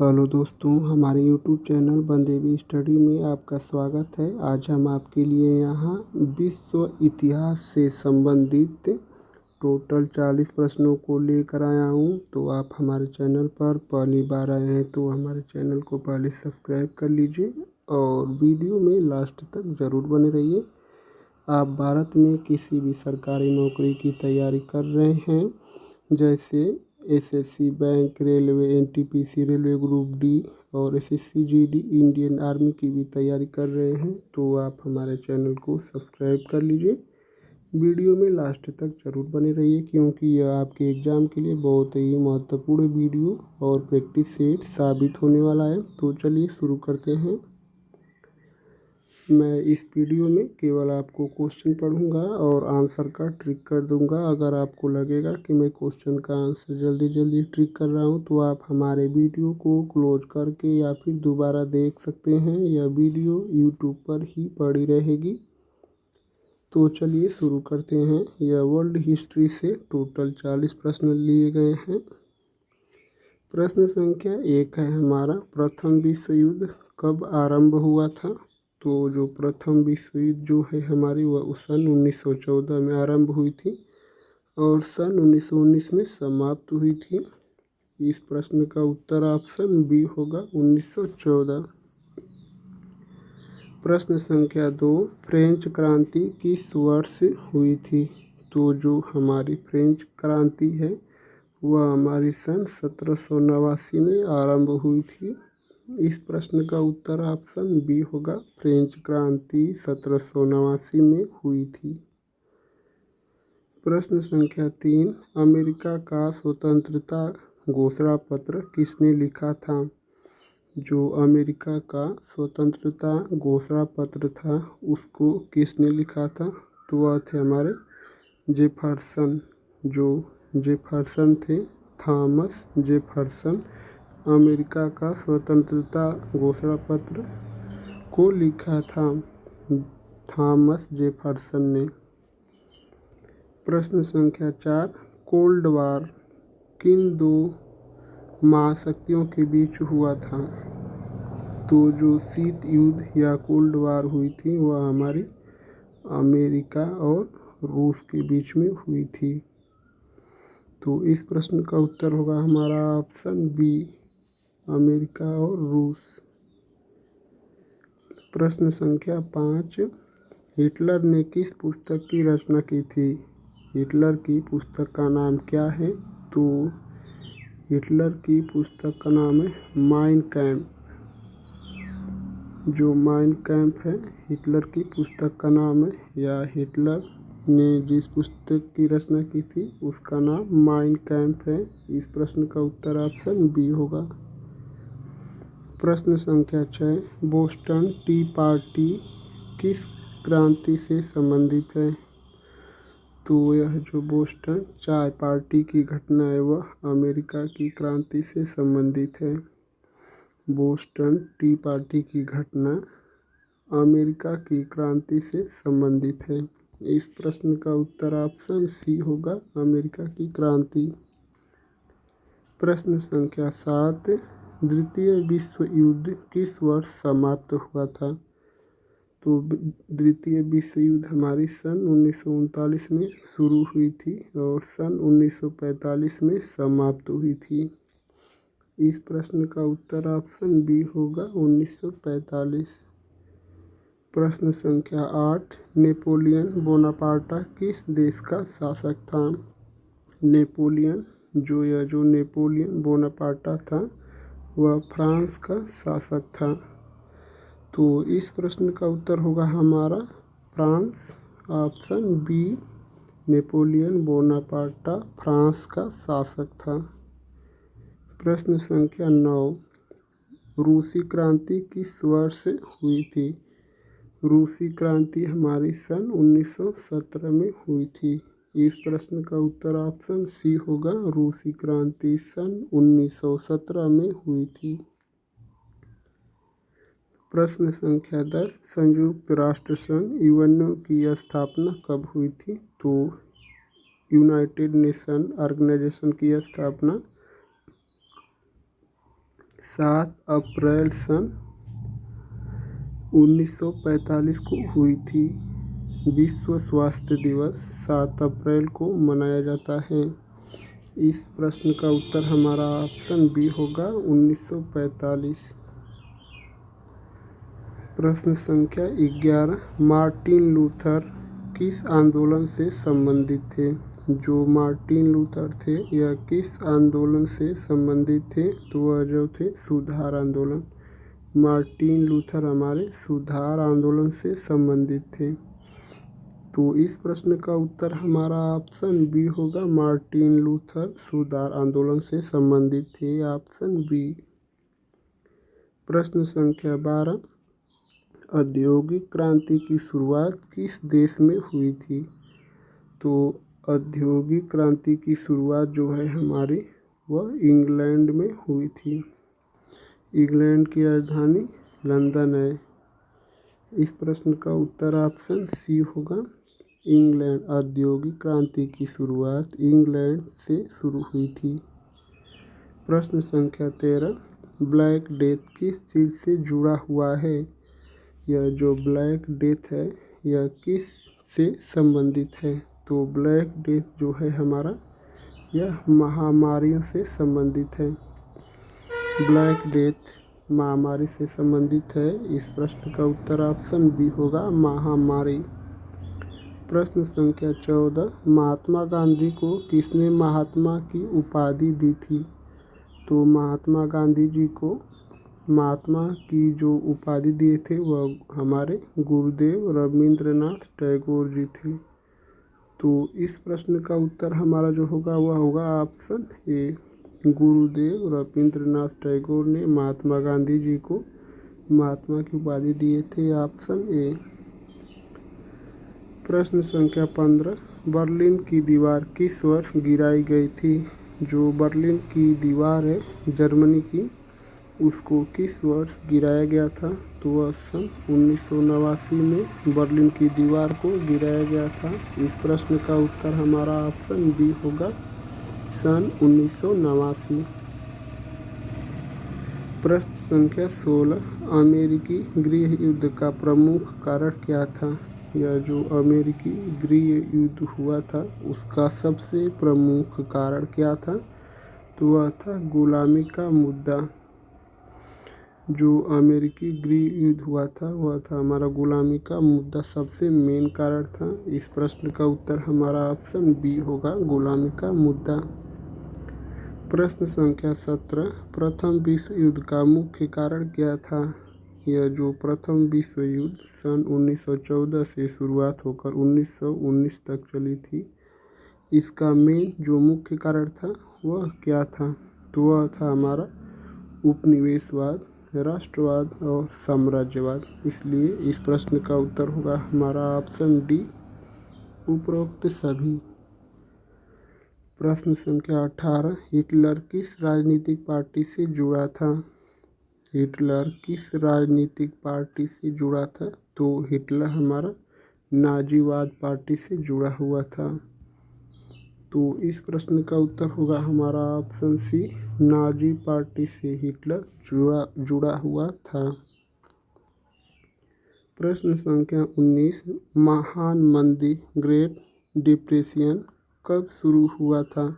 Hello दोस्तों, हमारे YouTube channel बंदेवी study में आपका स्वागत है। आज हम आपके लिए यहाँ विश्व इतिहास से संबंधित टोटल 40 प्रश्नों को लेकर आया हूँ। तो आप हमारे चैनल पर पहली बार आए हैं तो हमारे चैनल को पहले सब्सक्राइब कर लीजिए और वीडियो में लास्ट तक ज़रूर बने रहिए। आप भारत में किसी भी सरकारी नौकरी की तैयारी कर रहे हैं, जैसे SSC, bank, railway, NTPC, railway group D और एसएससी जीडी, इंडियन आर्मी की भी तैयारी कर रहे हैं तो आप हमारे चैनल को सब्सक्राइब कर लीजिए। वीडियो में लास्ट तक ज़रूर बने रहिए क्योंकि यह आपके एग्ज़ाम के लिए बहुत ही महत्वपूर्ण वीडियो और प्रैक्टिस सेट साबित होने वाला है। तो चलिए शुरू करते हैं। मैं इस वीडियो में केवल आपको क्वेश्चन पढ़ूंगा और आंसर का ट्रिक कर दूंगा। अगर आपको लगेगा कि मैं क्वेश्चन का आंसर जल्दी ट्रिक कर रहा हूं तो आप हमारे वीडियो को क्लोज करके या फिर दोबारा देख सकते हैं। यह वीडियो यूट्यूब पर ही पड़ी रहेगी। तो चलिए शुरू करते हैं। यह वर्ल्ड हिस्ट्री से टोटल 40 प्रश्न लिए गए हैं। प्रश्न संख्या 1 है हमारा, प्रथम विश्व युद्ध कब आरंभ हुआ था? तो जो प्रथम विश्व युद्ध जो है हमारी वह सन 1914 में आरंभ हुई थी और सन 1919 में समाप्त हुई थी। इस प्रश्न का उत्तर ऑप्शन बी होगा, 1914। प्रश्न संख्या 2, फ्रेंच क्रांति किस वर्ष हुई थी? तो जो हमारी फ्रेंच क्रांति है वह हमारी सन 1789 में आरंभ हुई थी। इस प्रश्न का उत्तर ऑप्शन बी होगा, फ्रेंच क्रांति 1789 में हुई थी। प्रश्न संख्या 3, अमेरिका का स्वतंत्रता घोषणा पत्र किसने लिखा था? जो अमेरिका का स्वतंत्रता घोषणा पत्र था उसको किसने लिखा था? तो वह थे हमारे जेफरसन। जो जेफरसन थे, थॉमस जेफरसन, अमेरिका का स्वतंत्रता घोषणा पत्र को लिखा था, थॉमस जेफरसन ने। प्रश्न संख्या 4, कोल्ड वार किन दो महाशक्तियों के बीच हुआ था? तो जो शीत युद्ध या कोल्ड वार हुई थी वह हमारी अमेरिका और रूस के बीच में हुई थी। तो इस प्रश्न का उत्तर होगा हमारा ऑप्शन बी, अमेरिका और रूस। प्रश्न संख्या 5, हिटलर ने किस पुस्तक की रचना की थी? हिटलर की पुस्तक का नाम क्या है? तो हिटलर की पुस्तक का नाम है माइन कैम्प। जो माइन कैम्प है हिटलर की पुस्तक का नाम है, या हिटलर ने जिस पुस्तक की रचना की थी उसका नाम माइन कैम्प है। इस प्रश्न का उत्तर ऑप्शन बी होगा। प्रश्न संख्या 6, बोस्टन टी पार्टी किस क्रांति से संबंधित है? तो यह जो बोस्टन चाय पार्टी की घटना है वह अमेरिका की क्रांति से संबंधित है। बोस्टन टी पार्टी की घटना अमेरिका की क्रांति से संबंधित है। इस प्रश्न का उत्तर ऑप्शन सी होगा, अमेरिका की क्रांति। प्रश्न संख्या 7, द्वितीय विश्व युद्ध किस वर्ष समाप्त हुआ था? तो द्वितीय विश्व युद्ध हमारी सन 1939 में शुरू हुई थी और सन 1945 में समाप्त हुई थी। इस प्रश्न का उत्तर ऑप्शन बी होगा, 1945। प्रश्न संख्या 8, नेपोलियन बोनापार्ट किस देश का शासक था? नेपोलियन जो नेपोलियन बोनापार्ट था वह फ्रांस का शासक था। तो इस प्रश्न का उत्तर होगा हमारा France, option B, Napoleon Bonaparte France का शासक था। प्रश्न संख्या 9, रूसी क्रांति किस वर्ष हुई थी? रूसी क्रांति हमारी सन 1917 में हुई थी। इस प्रश्न का उत्तर ऑप्शन सी होगा, रूसी क्रांति सन 1917 में हुई थी। प्रश्न संख्या 10, संयुक्त राष्ट्र संघ यूएनओ की स्थापना कब हुई थी? तो यूनाइटेड नेशन ऑर्गेनाइजेशन की स्थापना 7 अप्रैल सन 1945 को हुई थी। विश्व स्वास्थ्य दिवस 7 अप्रैल को मनाया जाता है। इस प्रश्न का उत्तर हमारा ऑप्शन बी होगा 1945। प्रश्न संख्या 11, मार्टिन लूथर किस आंदोलन से संबंधित थे? जो मार्टिन लूथर थे यह किस आंदोलन से संबंधित थे? तो वह जो थे सुधार आंदोलन। मार्टिन लूथर हमारे सुधार आंदोलन से संबंधित थे। तो इस प्रश्न का उत्तर हमारा ऑप्शन बी होगा, मार्टिन लूथर सुधार आंदोलन से संबंधित थे, ऑप्शन बी। प्रश्न संख्या 12, औद्योगिक क्रांति की शुरुआत किस देश में हुई थी? तो औद्योगिक क्रांति की शुरुआत जो है हमारी वह इंग्लैंड में हुई थी। इंग्लैंड की राजधानी लंदन है। इस प्रश्न का उत्तर ऑप्शन सी होगा, इंग्लैंड। औद्योगिक क्रांति की शुरुआत इंग्लैंड से शुरू हुई थी। प्रश्न संख्या 13, ब्लैक डेथ किस चीज़ से जुड़ा हुआ है? यह जो ब्लैक डेथ है यह किस से संबंधित है? तो ब्लैक डेथ जो है हमारा यह महामारियों से संबंधित है। ब्लैक डेथ महामारी से संबंधित है। इस प्रश्न का उत्तर ऑप्शन बी होगा, महामारी। प्रश्न संख्या 14, महात्मा गांधी को किसने महात्मा की उपाधि दी थी? तो महात्मा गांधी जी को महात्मा की जो उपाधि दिए थे वह हमारे गुरुदेव रविंद्रनाथ टैगोर जी थे। तो इस प्रश्न का उत्तर हमारा जो होगा वह होगा ऑप्शन ए, गुरुदेव रविंद्रनाथ टैगोर ने महात्मा गांधी जी को महात्मा की उपाधि दिए थे, ऑप्शन ए। प्रश्न संख्या 15, बर्लिन की दीवार किस वर्ष गिराई गई थी? जो बर्लिन की दीवार है जर्मनी की, उसको किस वर्ष गिराया गया था? तो वह सन 1989 में बर्लिन की दीवार को गिराया गया था। इस प्रश्न का उत्तर हमारा ऑप्शन बी होगा, सन 1989। प्रश्न संख्या 16, अमेरिकी गृह युद्ध का प्रमुख कारण क्या था? यह जो अमेरिकी गृह युद्ध हुआ था उसका सबसे प्रमुख कारण क्या था? तो वह था गुलामी का मुद्दा। जो अमेरिकी गृह युद्ध हुआ था वह था हमारा गुलामी का मुद्दा, सबसे मेन कारण था। इस प्रश्न का उत्तर हमारा ऑप्शन बी होगा, गुलामी का मुद्दा। प्रश्न संख्या 17, प्रथम विश्व युद्ध का मुख्य कारण क्या था? यह जो प्रथम विश्व युद्ध सन 1914 से शुरुआत होकर 1919 तक चली थी, इसका मेन जो मुख्य कारण था वह क्या था? तो वह था हमारा उपनिवेशवाद, राष्ट्रवाद और साम्राज्यवाद। इसलिए इस प्रश्न का उत्तर होगा हमारा ऑप्शन डी, उपरोक्त सभी। प्रश्न संख्या 18, हिटलर किस राजनीतिक पार्टी से जुड़ा था? हिटलर किस राजनीतिक पार्टी से जुड़ा था? तो हिटलर हमारा नाजीवाद पार्टी से जुड़ा हुआ था। तो इस प्रश्न का उत्तर होगा हमारा ऑप्शन सी, नाजी पार्टी से हिटलर जुड़ा हुआ था। प्रश्न संख्या 19, महान मंदी ग्रेट डिप्रेशन कब शुरू हुआ था?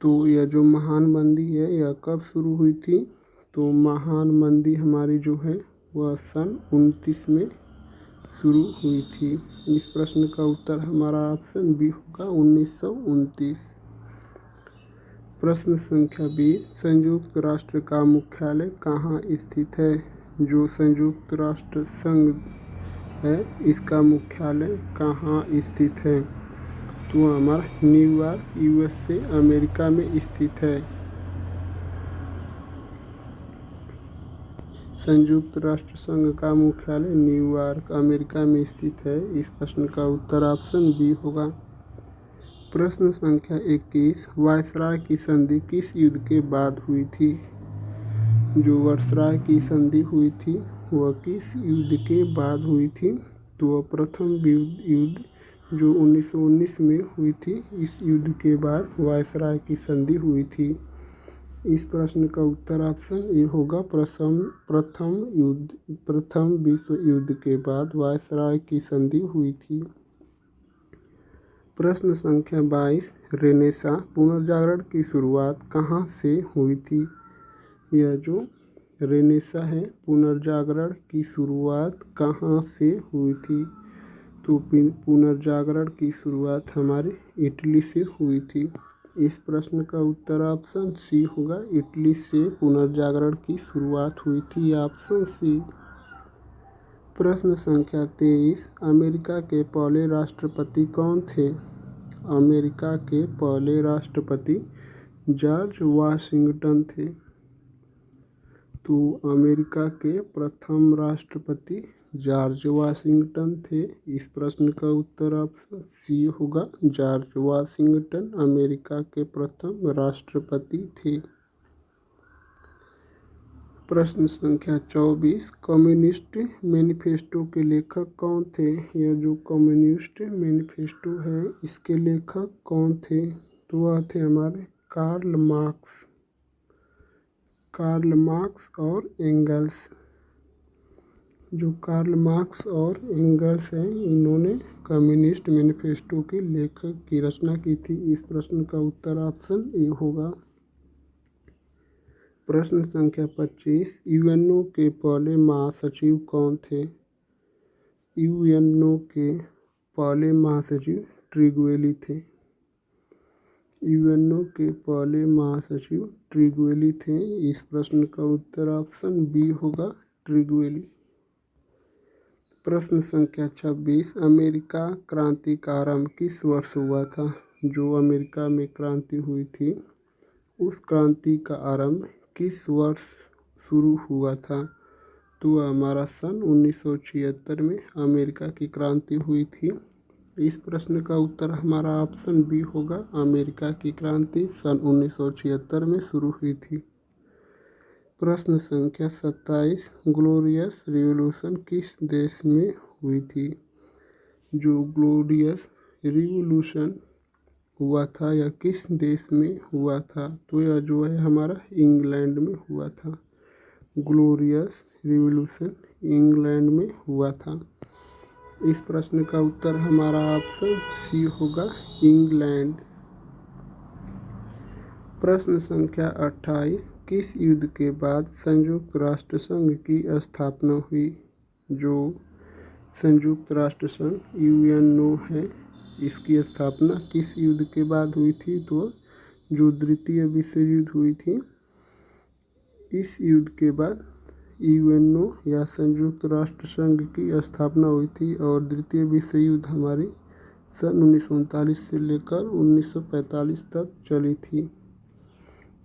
तो यह जो महान मंदी है यह कब शुरू हुई थी? तो महान मंदी हमारी जो है वह सन 1929 में शुरू हुई थी। इस प्रश्न का उत्तर हमारा ऑप्शन बी होगा, 1929। प्रश्न संख्या 20, संयुक्त राष्ट्र का मुख्यालय कहाँ स्थित है? जो संयुक्त राष्ट्र संघ है इसका मुख्यालय कहाँ स्थित है? तो हमारा न्यूयॉर्क USA अमेरिका में स्थित है। संयुक्त राष्ट्र संघ का मुख्यालय न्यूयॉर्क अमेरिका में स्थित है। इस प्रश्न का उत्तर ऑप्शन बी होगा। प्रश्न संख्या 21, वायसराय की संधि किस युद्ध के बाद हुई थी? जो वायसराय की संधि हुई थी वह किस युद्ध के बाद हुई थी? तो वह प्रथम युद्ध जो 1919 में हुई थी, इस युद्ध के बाद वायसराय की संधि हुई थी। इस प्रश्न का उत्तर ऑप्शन ए होगा प्रथम विश्व युद्ध के बाद वायसराय की संधि हुई थी। प्रश्न संख्या 22, रेनेसां पुनर्जागरण की शुरुआत कहाँ से हुई थी? यह जो रेनेसां है पुनर्जागरण की शुरुआत कहाँ से हुई थी? तो पुनर्जागरण की शुरुआत हमारे इटली से हुई थी। इस प्रश्न का उत्तर ऑप्शन सी होगा, इटली से पुनर्जागरण की शुरुआत हुई थी, ऑप्शन सी। प्रश्न संख्या 23, अमेरिका के पहले राष्ट्रपति कौन थे? अमेरिका के पहले राष्ट्रपति जॉर्ज वाशिंगटन थे। तो अमेरिका के प्रथम राष्ट्रपति जॉर्ज वाशिंगटन थे। इस प्रश्न का उत्तर ऑप्शन सी होगा, जॉर्ज वाशिंगटन अमेरिका के प्रथम राष्ट्रपति थे। प्रश्न संख्या 24, कम्युनिस्ट मैनिफेस्टो के लेखक कौन थे? यह जो कम्युनिस्ट मैनिफेस्टो है इसके लेखक कौन थे? तो वह थे हमारे कार्ल मार्क्स और एंगल्स। जो कार्ल मार्क्स और एंगल्स हैं इन्होंने कम्युनिस्ट मैनिफेस्टो के लेखक की रचना की थी। इस प्रश्न का उत्तर ऑप्शन ए होगा। प्रश्न संख्या 25, यूएनओ के पहले महासचिव कौन थे? यूएनओ के पहले महासचिव ट्रिगवेली थे। यूएनओ के पहले महासचिव ट्रिगवेली थे। इस प्रश्न का उत्तर ऑप्शन बी होगा, ट्रिगवेली। प्रश्न संख्या 26, अमेरिका क्रांति का आरंभ किस वर्ष हुआ था? जो अमेरिका में क्रांति हुई थी उस क्रांति का आरंभ किस वर्ष शुरू हुआ था? तो हमारा सन 1976 में अमेरिका की क्रांति हुई थी। इस प्रश्न का उत्तर हमारा ऑप्शन बी होगा, अमेरिका की क्रांति सन 1976 में शुरू हुई थी। प्रश्न संख्या 27, ग्लोरियस रिवॉल्यूशन किस देश में हुई थी? जो ग्लोरियस रिवॉल्यूशन हुआ था यह किस देश में हुआ था? तो यह जो है हमारा इंग्लैंड में हुआ था। ग्लोरियस रिवॉल्यूशन इंग्लैंड में हुआ था। इस प्रश्न का उत्तर हमारा ऑप्शन सी होगा, इंग्लैंड। प्रश्न संख्या 28, किस युद्ध के बाद संयुक्त राष्ट्र संघ की स्थापना हुई? जो संयुक्त राष्ट्र संघ यूएनओ है इसकी स्थापना किस युद्ध के बाद हुई थी? तो जो द्वितीय विश्व युद्ध हुई थी इस युद्ध के बाद यूएनओ या संयुक्त राष्ट्र संघ की स्थापना हुई थी और द्वितीय विश्व युद्ध हमारी सन 1939 से लेकर 1945 तक चली थी।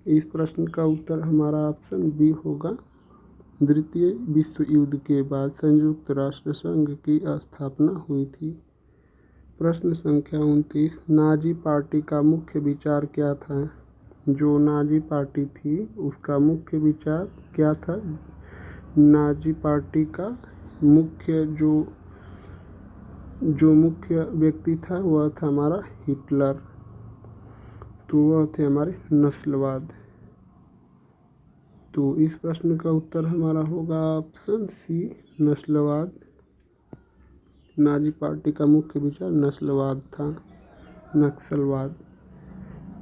इस प्रश्न का उत्तर हमारा ऑप्शन बी होगा, द्वितीय विश्व युद्ध के बाद संयुक्त राष्ट्र संघ की स्थापना हुई थी। प्रश्न संख्या 29, नाजी पार्टी का मुख्य विचार क्या था? जो नाजी पार्टी थी उसका मुख्य विचार क्या था? नाजी पार्टी का मुख्य जो मुख्य व्यक्ति था वह था हमारा हिटलर। तो वह थे हमारे नस्लवाद। तो इस प्रश्न का उत्तर हमारा होगा ऑप्शन सी, नस्लवाद। नाजी पार्टी का मुख्य विचार नस्लवाद था, नक्सलवाद।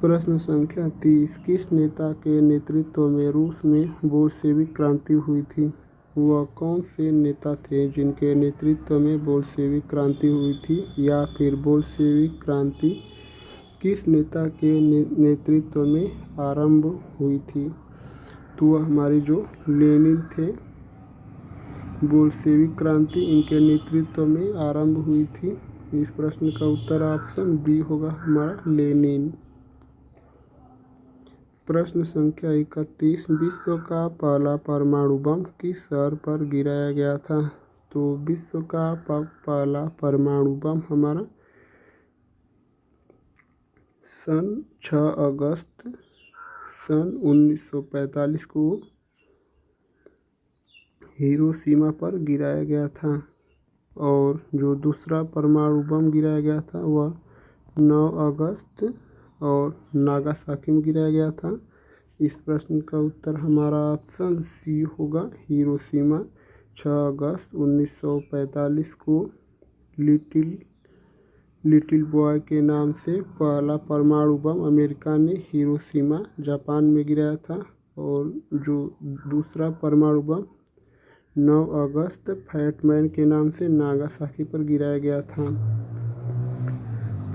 प्रश्न संख्या 30, किस नेता के नेतृत्व में रूस में बोल्शेविक क्रांति हुई थी? वह कौन से नेता थे जिनके नेतृत्व में बोल्शेविक क्रांति हुई थी? या फिर बोल्शेविक क्रांति किस नेता के नेतृत्व में आरंभ हुई थी? तो वह हमारे जो लेनिन थे, बोल्शेविक क्रांति इनके नेतृत्व में आरंभ हुई थी। इस प्रश्न का उत्तर ऑप्शन बी होगा हमारा, लेनिन। प्रश्न संख्या 31, विश्व का पहला परमाणु बम किस शहर पर गिराया गया था? तो विश्व का पहला परमाणु बम हमारा सन 6 अगस्त सन 1945 को हिरोशिमा पर गिराया गया था। और जो दूसरा परमाणु बम गिराया गया था वह 9 अगस्त और नागासाकी में गिराया गया था। इस प्रश्न का उत्तर हमारा ऑप्शन सी होगा, हिरोशिमा। 6 अगस्त 1945 को लिटिल बॉय के नाम से पहला परमाणु बम अमेरिका ने हिरोशिमा जापान में गिराया था, और जो दूसरा परमाणु बम 9 अगस्त फैट मैन के नाम से नागासाकी पर गिराया गया था।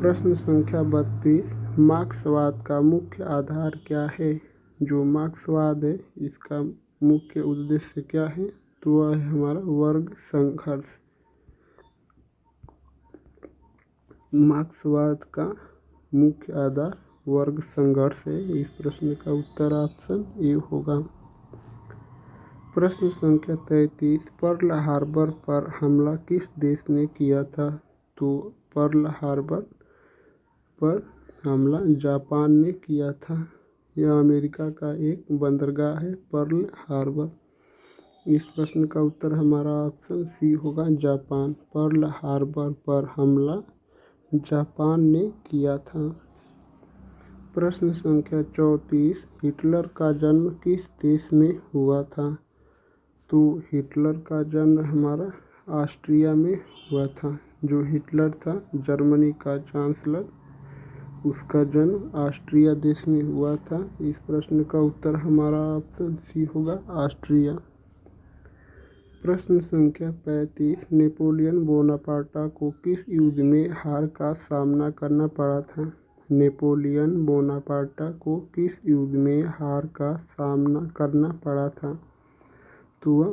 प्रश्न संख्या 32, मार्क्सवाद का मुख्य आधार क्या है? जो मार्क्सवाद है इसका मुख्य उद्देश्य क्या है? तो वह है हमारा वर्ग संघर्ष। मार्क्सवाद का मुख्य आधार वर्ग संघर्ष है। इस प्रश्न का उत्तर ऑप्शन ए होगा। प्रश्न संख्या 33, पर्ल हार्बर पर हमला किस देश ने किया था? तो पर्ल हार्बर पर हमला जापान ने किया था। यह अमेरिका का एक बंदरगाह है, पर्ल हार्बर। इस प्रश्न का उत्तर हमारा ऑप्शन सी होगा, जापान। पर्ल हार्बर पर हमला जापान ने किया था। प्रश्न संख्या 34, हिटलर का जन्म किस देश में हुआ था? तो हिटलर का जन्म हमारा ऑस्ट्रिया में हुआ था। जो हिटलर था जर्मनी का चांसलर, उसका जन्म ऑस्ट्रिया देश में हुआ था। इस प्रश्न का उत्तर हमारा ऑप्शन सी होगा, ऑस्ट्रिया। प्रश्न संख्या 35, नेपोलियन बोनापार्टा को किस युद्ध में हार का सामना करना पड़ा था? नेपोलियन बोनापार्टा को किस युद्ध में हार का सामना करना पड़ा था? तो वह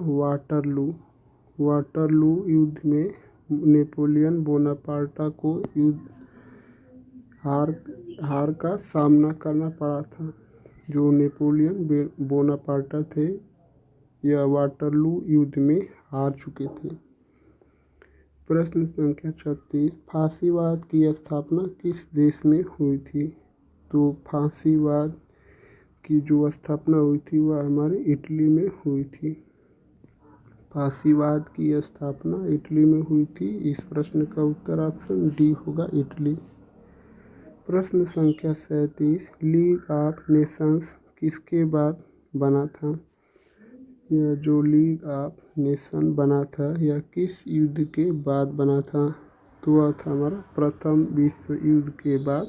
वाटरलू युद्ध में नेपोलियन बोनापार्टा को हार का सामना करना पड़ा था। जो नेपोलियन बोनापार्टा थे यह वाटरलू युद्ध में हार चुके थे। प्रश्न संख्या 36, फांसीवाद की स्थापना किस देश में हुई थी? तो फांसीवाद की जो स्थापना हुई थी वह हमारे इटली में हुई थी। फांसीवाद की स्थापना इटली में हुई थी। इस प्रश्न का उत्तर ऑप्शन डी होगा, इटली। प्रश्न संख्या 37, लीग ऑफ नेशंस किसके बाद बना था? यह जो लीग ऑफ नेशन बना था यह किस युद्ध के बाद बना था? तो वह था हमारा प्रथम विश्व युद्ध के बाद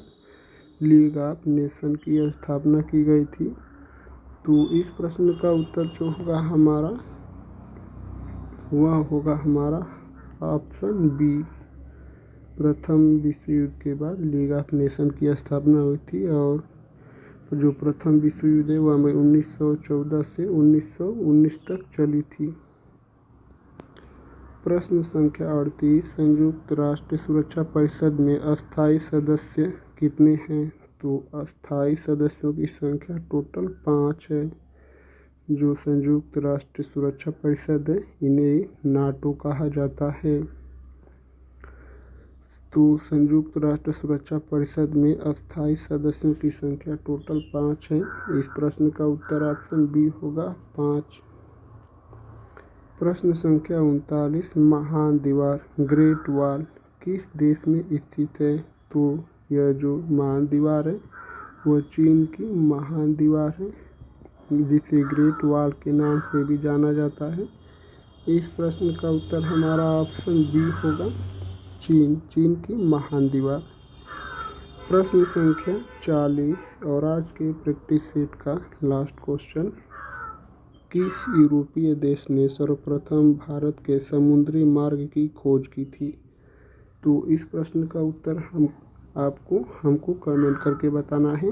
लीग ऑफ नेशन की स्थापना की गई थी। तो इस प्रश्न का उत्तर जो होगा हमारा वह होगा हमारा ऑप्शन बी। प्रथम विश्व युद्ध के बाद लीग ऑफ नेशन की स्थापना हुई थी, और जो प्रथम विश्व युद्ध है वह 1914 से 1919 तक चली थी। प्रश्न संख्या 38, संयुक्त राष्ट्र सुरक्षा परिषद में अस्थायी सदस्य कितने हैं? तो अस्थायी सदस्यों की संख्या टोटल 5 है। जो संयुक्त राष्ट्र सुरक्षा परिषद है इन्हें नाटो कहा जाता है। तो संयुक्त राष्ट्र सुरक्षा परिषद में अस्थायी सदस्यों की संख्या टोटल 5 है। इस प्रश्न का उत्तर ऑप्शन बी होगा, 5। प्रश्न संख्या 39, महान दीवार ग्रेट वॉल किस देश में स्थित है? तो यह जो महान दीवार है वह चीन की महान दीवार है, जिसे ग्रेट वॉल के नाम से भी जाना जाता है। इस प्रश्न का उत्तर हमारा ऑप्शन बी होगा, चीन की महान दीवार। प्रश्न संख्या 40 और आज के प्रैक्टिस सेट का लास्ट क्वेश्चन, किस यूरोपीय देश ने सर्वप्रथम भारत के समुद्री मार्ग की खोज की थी? तो इस प्रश्न का उत्तर हमको कमेंट करके बताना है।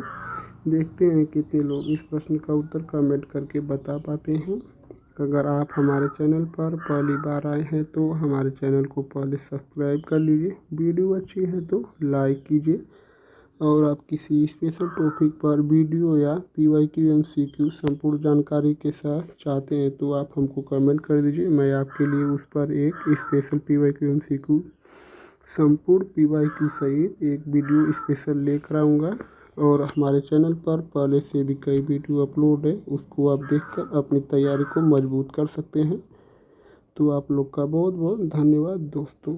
देखते हैं कितने लोग इस प्रश्न का उत्तर कमेंट करके बता पाते हैं। अगर आप हमारे चैनल पर पहली बार आए हैं तो हमारे चैनल को पहले सब्सक्राइब कर लीजिए। वीडियो अच्छी है तो लाइक कीजिए, और आप किसी स्पेशल टॉपिक पर वीडियो या PYQ MCQ संपूर्ण जानकारी के साथ चाहते हैं तो आप हमको कमेंट कर दीजिए। मैं आपके लिए उस पर एक स्पेशल PYQ MCQ संपूर्ण PYQ सहित एक वीडियो स्पेशल लेकर आऊँगा। और हमारे चैनल पर पहले से भी कई वीडियो अपलोड है, उसको आप देखकर अपनी तैयारी को मजबूत कर सकते हैं। तो आप लोग का बहुत बहुत धन्यवाद दोस्तों।